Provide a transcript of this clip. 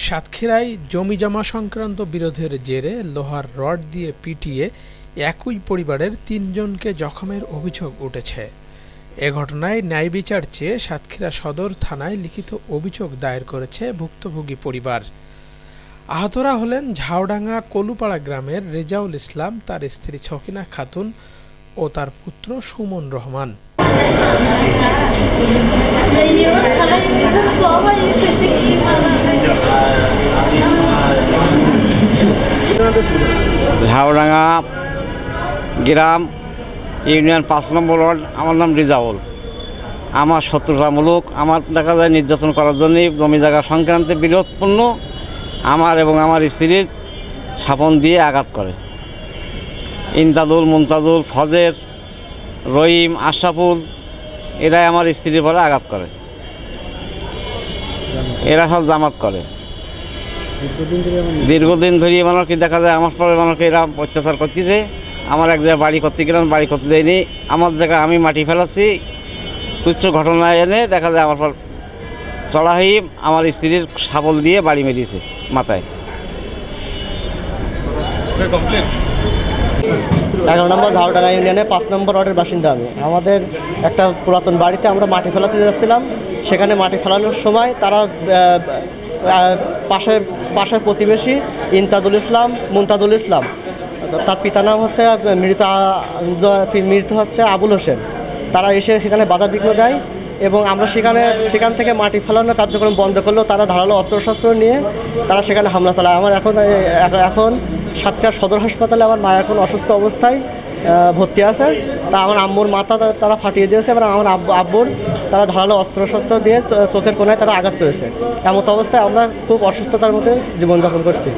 সাতক্ষীরায় জমিজমা সংক্রান্ত বিরোধের জেরে লোহার রড দিয়ে পিটিয়ে একই পরিবারের ৩ জনকে জখমের অভিযোগ উঠেছে। এ ঘটনায় ন্যায় বিচার চেয়ে সাতক্ষীরা সদর থানায় লিখিত অভিযোগ দায়ের করেছে ভুক্তভোগী পরিবার। আহতরা হলেন ঝাউডাঙ্গা কলুপাড়া গ্রামের রেজাউল ইসলাম, তার স্ত্রী ছকিনা খাতুন ও তার পুত্র সুমন রহমান। ঝাউডাঙ্গা গ্রাম ইউনিয়ন ৫ নম্বর ওয়ার্ড। আমার নাম রেজাউল। আমার শত্রুতামূলক, আমার দেখা যায় নির্যাতন করার জন্যই জমি জায়গা সংক্রান্তে বিরোধপূর্ণ আমার এবং আমার স্ত্রীর স্থাপন দিয়ে আঘাত করে। ইমতাদুল, মুমতাজুল, ফজের, রহিম, আশরাফুল এরাই আমার স্ত্রীর পরে আঘাত করে। এরা সব জামাত করে। দীর্ঘদিন ধরে মানুষকে দেখা যায় আমার পরে মানুষকে এরা অত্যাচার করতেছে। আমার এক জায়গায় বাড়ি করতে গেলাম, বাড়ি করতে দেয়নি। আমার জায়গায় আমি মাটি ফেলাচ্ছি, তুচ্ছ ঘটনা এনে দেখা যায় আমার পর চড়াই আমার স্ত্রীর শাবল দিয়ে বাড়ি মেরিয়েছে মাথায়। 11 নম্বর ঝাউডাঙ্গা ইউনিয়নে 5 নম্বর ওয়ার্ডের বাসিন্দা আমি। আমাদের একটা পুরাতন বাড়িতে আমরা মাটি ফেলাতে যাচ্ছিলাম। সেখানে মাটি ফেলানোর সময় তারা পাশের প্রতিবেশী ইমতাদুল ইসলাম, মুমতাজুল ইসলাম, তার পিতার নাম হচ্ছে মৃত হচ্ছে আবুল হোসেন, তারা এসে সেখানে বাধা বিঘ্ন দেয় এবং আমরা সেখান থেকে মাটি ফেলানোর কার্যক্রম বন্ধ করলেও তারা ধারালো অস্ত্রশস্ত্র নিয়ে তারা সেখানে হামলা চালায়। আমার এখন সাতক্ষীরা সদর হাসপাতালে আমার মা এখন অসুস্থ অবস্থায় ভর্তি আছে। তা আমার আম্মুর মাথা তারা ফাটিয়ে দিয়েছে এবং আমার আব্বুর তারা ধারালো অস্ত্রশস্ত্র দিয়ে চোখের কোণায় তারা আঘাত করেছে। এমত অবস্থায় আমরা খুব অসুস্থতার মধ্যে জীবনযাপন করছি।